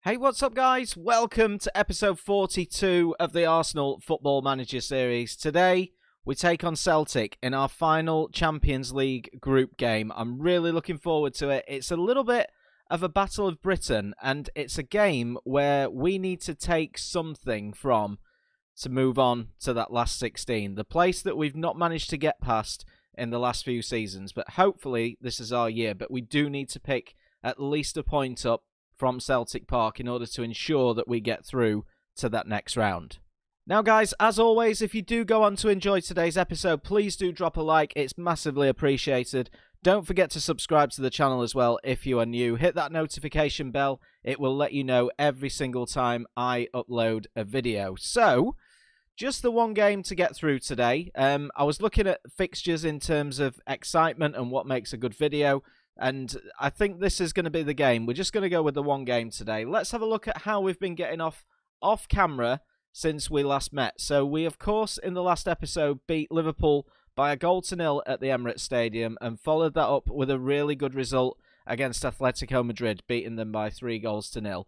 Hey, what's up, guys? Welcome to episode 42 of the Arsenal Football Manager series. Today, we take on Celtic in our final Champions League group game. I'm really looking forward to it. It's a little bit of a battle of Britain, and it's a game where we need to take something from to move on to that last 16. The place that we've not managed to get past in the last few seasons, but hopefully this is our year. But we do need to pick at least a point up from Celtic Park in order to ensure that we get through to that next round. Now, guys, as always, if you do go on to enjoy today's episode, please do drop a like. It's massively appreciated. Don't forget to subscribe to the channel as well if you are new. Hit that notification bell. It will let you know every single time I upload a video. So, just the one game to get through today. I was looking at fixtures in terms of excitement and what makes a good video. And I think this is going to be the game. We're just going to go with the one game today. Let's have a look at how we've been getting off camera since we last met. So we, of course, in the last episode, beat Liverpool by 1-0 at the Emirates Stadium and followed that up with a really good result against Atletico Madrid, beating them by 3-0.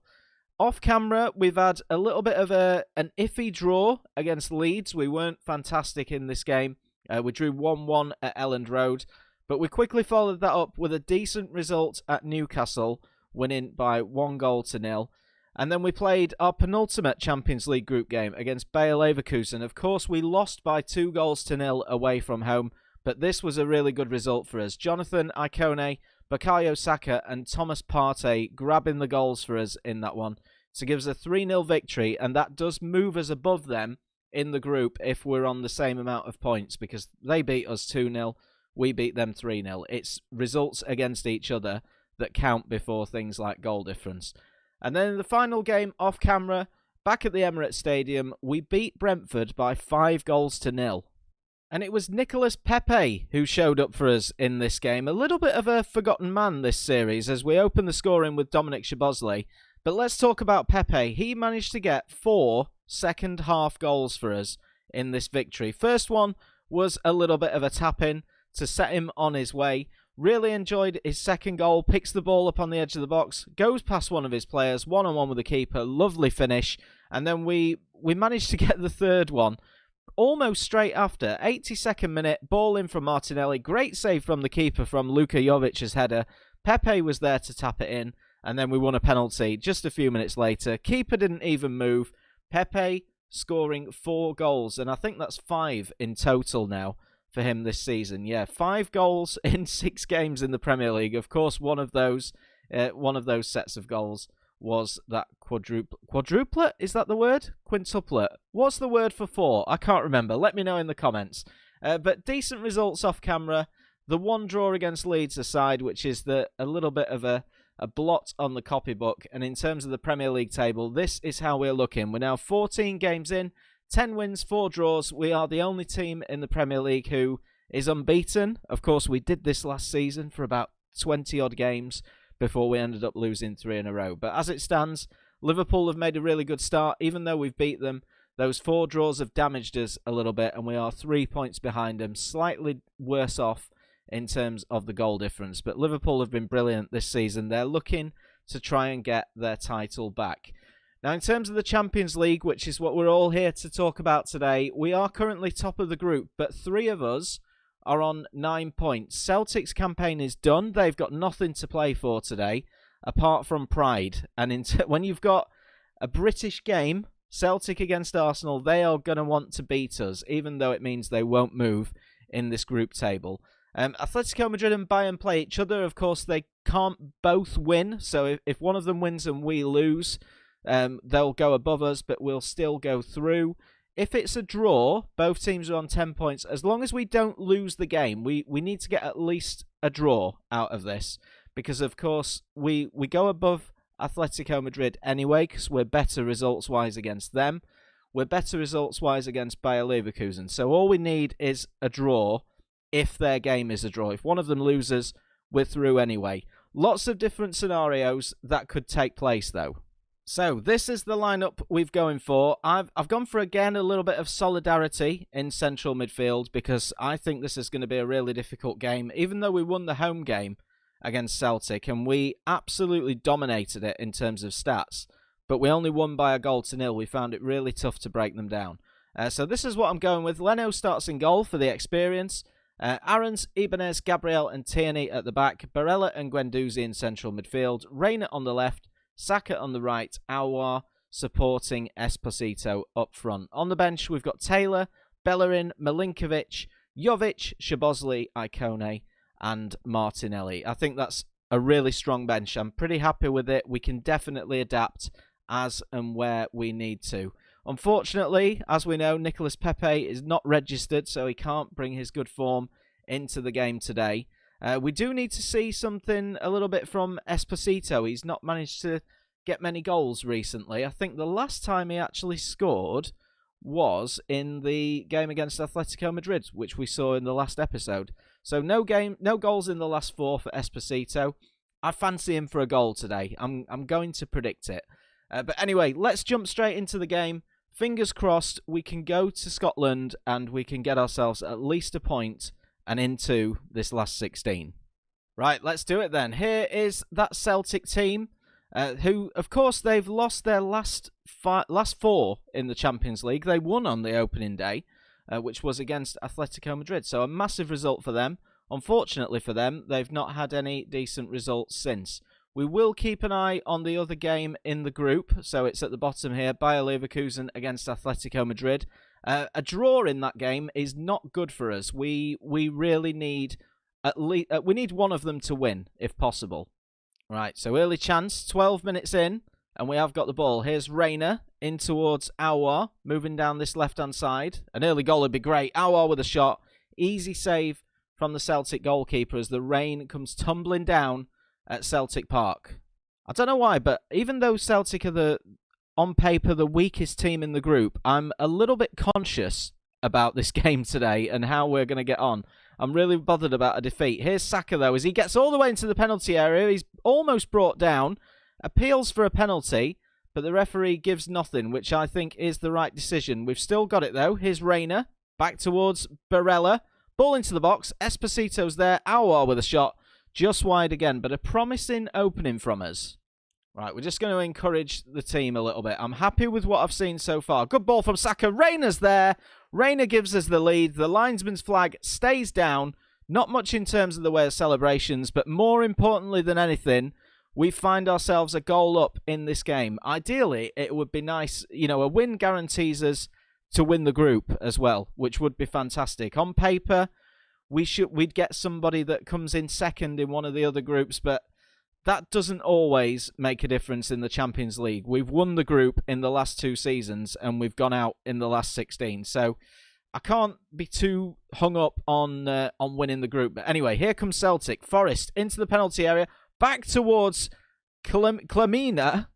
Off camera, we've had a little bit of an iffy draw against Leeds. We weren't fantastic in this game. We drew 1-1 at Elland Road. But we quickly followed that up with a decent result at Newcastle, winning by 1-0. And then we played our penultimate Champions League group game against Bayer Leverkusen. Of course, we lost by 2-0 away from home, but this was a really good result for us. Jonathan Icone, Bukayo Saka and Thomas Partey grabbing the goals for us in that one to give us a 3-0 victory, and that does move us above them in the group if we're on the same amount of points, because they beat us 2-0. We beat them 3-0. It's results against each other that count before things like goal difference. And then in the final game, off camera, back at the Emirates Stadium, we beat Brentford by 5-0. And it was Nicolas Pepe who showed up for us in this game. A little bit of a forgotten man this series as we open the scoring with Dominic Szoboszlai. But let's talk about Pepe. He managed to get 4 second-half goals for us in this victory. First one was a little bit of a tap-in to set him on his way. Really enjoyed his second goal. Picks the ball up on the edge of the box. Goes past one of his players. One-on-one with the keeper. Lovely finish. And then we managed to get the third one almost straight after. 82nd minute. Ball in from Martinelli. Great save from the keeper from Luka Jovic's header. Pepe was there to tap it in. And then we won a penalty just a few minutes later. Keeper didn't even move. Pepe scoring 4 goals. And I think that's 5 in total now for him this season. Yeah, 5 goals in 6 games in the Premier League. Of course, one of those sets of goals was that quadruplet? Is that the word? Quintuplet. What's the word for 4? I can't remember. Let me know in the comments. But decent results off camera. The one draw against Leeds aside, which is a little bit of a blot on the copybook. And in terms of the Premier League table, this is how we're looking. We're now 14 games in. 10 wins, 4 draws. We are the only team in the Premier League who is unbeaten. Of course, we did this last season for about 20-odd games before we ended up losing 3 in a row. But as it stands, Liverpool have made a really good start. Even though we've beat them, those 4 draws have damaged us a little bit, and we are 3 points behind them. Slightly worse off in terms of the goal difference. But Liverpool have been brilliant this season. They're looking to try and get their title back. Now, in terms of the Champions League, which is what we're all here to talk about today, we are currently top of the group, but 3 of us are on 9 points. Celtic's campaign is done. They've got nothing to play for today, apart from pride. And when you've got a British game, Celtic against Arsenal, they are going to want to beat us, even though it means they won't move in this group table. Atletico Madrid and Bayern play each other. Of course, they can't both win, so if one of them wins and we lose, they'll go above us, but we'll still go through. If it's a draw, both teams are on 10 points. As long as we don't lose the game, we need to get at least a draw out of this. Because, of course, we go above Atletico Madrid anyway, because we're better results-wise against them. We're better results-wise against Bayer Leverkusen. So all we need is a draw if their game is a draw. If one of them loses, we're through anyway. Lots of different scenarios that could take place, though. So, this is the lineup we've going for. I've gone for, again, a little bit of solidarity in central midfield because I think this is going to be a really difficult game. Even though we won the home game against Celtic and we absolutely dominated it in terms of stats, but we only won by a goal to nil. We found it really tough to break them down. So this is what I'm going with. Leno starts in goal for the experience. Aarons, Ibanez, Gabriel and Tierney at the back. Barella and Guendouzi in central midfield. Reina on the left. Saka on the right. Aouar supporting Esposito up front. On the bench, we've got Taylor, Bellerin, Milinkovic, Jovic, Szoboszlai, Icone and Martinelli. I think that's a really strong bench. I'm pretty happy with it. We can definitely adapt as and where we need to. Unfortunately, as we know, Nicolas Pepe is not registered, so he can't bring his good form into the game today. We do need to see something a little bit from Esposito. He's not managed to get many goals recently. I think the last time he actually scored was in the game against Atletico Madrid, which we saw in the last episode. So no goals in the last 4 for Esposito. I fancy him for a goal today. I'm going to predict it. But anyway, let's jump straight into the game. Fingers crossed we can go to Scotland and we can get ourselves at least a point and into this last 16. Right, let's do it then. Here is that Celtic team, who, of course, they've lost their last 4 in the Champions League. They won on the opening day, which was against Atletico Madrid. So a massive result for them. Unfortunately for them, they've not had any decent results since. We will keep an eye on the other game in the group. So it's at the bottom here, Bayer Leverkusen against Atletico Madrid. A draw in that game is not good for us. We really need at least we need one of them to win if possible. Right, so early chance, 12 minutes in, and we have got the ball. Here's Reina in towards Aouar, moving down this left-hand side. An early goal would be great. Aouar with a shot. Easy save from the Celtic goalkeeper as the rain comes tumbling down at Celtic Park. I don't know why, but even though Celtic are on paper the weakest team in the group, I'm a little bit conscious about this game today and how we're going to get on. I'm really bothered about a defeat. Here's Saka, though, as he gets all the way into the penalty area. He's almost brought down, appeals for a penalty, but the referee gives nothing, which I think is the right decision. We've still got it, though. Here's Reina, back towards Barella. Ball into the box. Esposito's there. Aouar with a shot. Just wide again, but a promising opening from us. Right, we're just going to encourage the team a little bit. I'm happy with what I've seen so far. Good ball from Saka. Reina's there. Reina gives us the lead. The linesman's flag stays down. Not much in terms of the way of celebrations, but more importantly than anything, we find ourselves a goal up in this game. Ideally, it would be nice, a win guarantees us to win the group as well, which would be fantastic. On paper, we'd get somebody that comes in second in one of the other groups, but that doesn't always make a difference in the Champions League. We've won the group in the last 2 seasons, and we've gone out in the last 16. So I can't be too hung up on winning the group. But anyway, here comes Celtic. Forrest into the penalty area, back towards Klimana,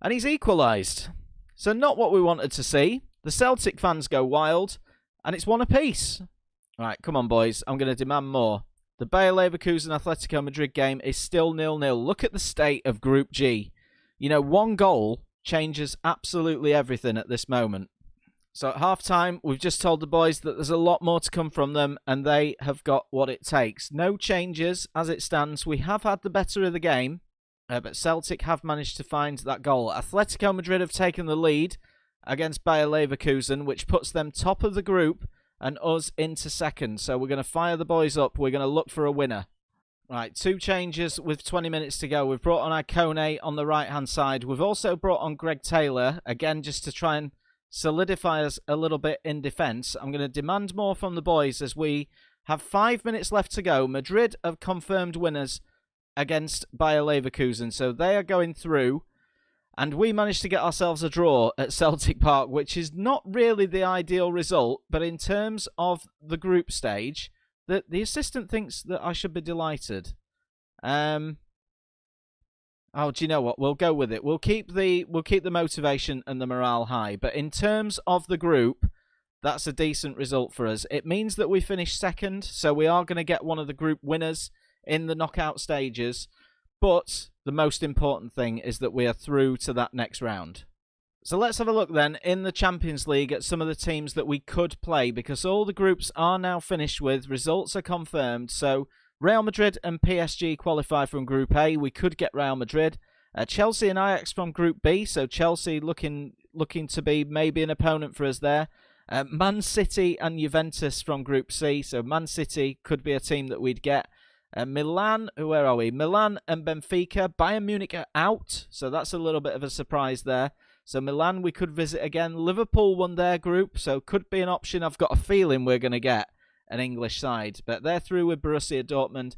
and he's equalised. So not what we wanted to see. The Celtic fans go wild, and it's 1 apiece. Right, come on, boys. I'm going to demand more. The Bayer Leverkusen Atletico Madrid game is still 0-0. Look at the state of Group G. 1 goal changes absolutely everything at this moment. So at half-time, we've just told the boys that there's a lot more to come from them, and they have got what it takes. No changes as it stands. We have had the better of the game, but Celtic have managed to find that goal. Atletico Madrid have taken the lead against Bayer Leverkusen, which puts them top of the group and us into second. So we're going to fire the boys up. We're going to look for a winner. Right, 2 changes with 20 minutes to go. We've brought on Icone on the right-hand side. We've also brought on Greg Taylor, again, just to try and solidify us a little bit in defence. I'm going to demand more from the boys as we have 5 minutes left to go. Madrid have confirmed winners against Bayer Leverkusen, so they are going through. And we managed to get ourselves a draw at Celtic Park, which is not really the ideal result. But in terms of the group stage, the assistant thinks that I should be delighted. Oh, do you know what? We'll go with it. We'll keep the motivation and the morale high. But in terms of the group, that's a decent result for us. It means that we finish second, so we are going to get one of the group winners in the knockout stages. But the most important thing is that we are through to that next round. So let's have a look then in the Champions League at some of the teams that we could play, because all the groups are now finished with. Results are confirmed. So Real Madrid and PSG qualify from Group A. We could get Real Madrid. Chelsea and Ajax from Group B, so Chelsea looking to be maybe an opponent for us there. Man City and Juventus from Group C, so Man City could be a team that we'd get. Milan, where are we? Milan and Benfica. Bayern Munich are out, so that's a little bit of a surprise there. So Milan we could visit again. Liverpool won their group, so could be an option. I've got a feeling we're going to get an English side, but they're through with Borussia Dortmund.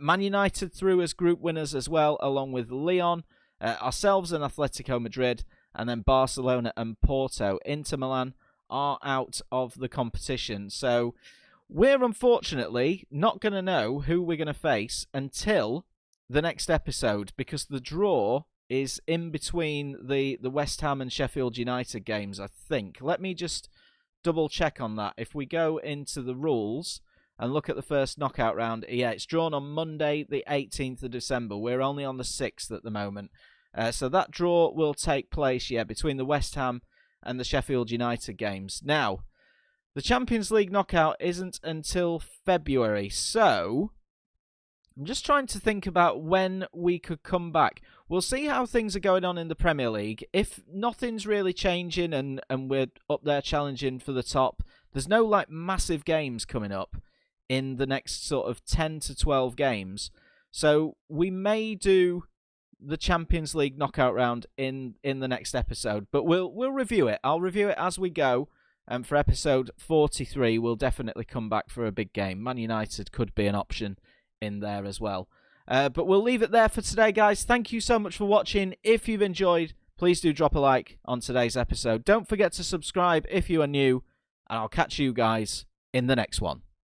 Man United through as group winners as well, along with Lyon, ourselves and Atletico Madrid, and then Barcelona and Porto. Inter Milan are out of the competition, so we're unfortunately not going to know who we're going to face until the next episode, because the draw is in between the West Ham and Sheffield United games, I think. Let me just double check on that. If we go into the rules and look at the first knockout round, yeah, it's drawn on Monday, the 18th of December. We're only on the 6th at the moment. So that draw will take place, yeah, between the West Ham and the Sheffield United games. Now, the Champions League knockout isn't until February, so I'm just trying to think about when we could come back. We'll see how things are going on in the Premier League. If nothing's really changing and we're up there challenging for the top, there's no like massive games coming up in the next sort of 10 to 12 games. So we may do the Champions League knockout round in the next episode, but we'll review it. I'll review it as we go. And for episode 43, we'll definitely come back for a big game. Man United could be an option in there as well. But we'll leave it there for today, guys. Thank you so much for watching. If you've enjoyed, please do drop a like on today's episode. Don't forget to subscribe if you are new, and I'll catch you guys in the next one.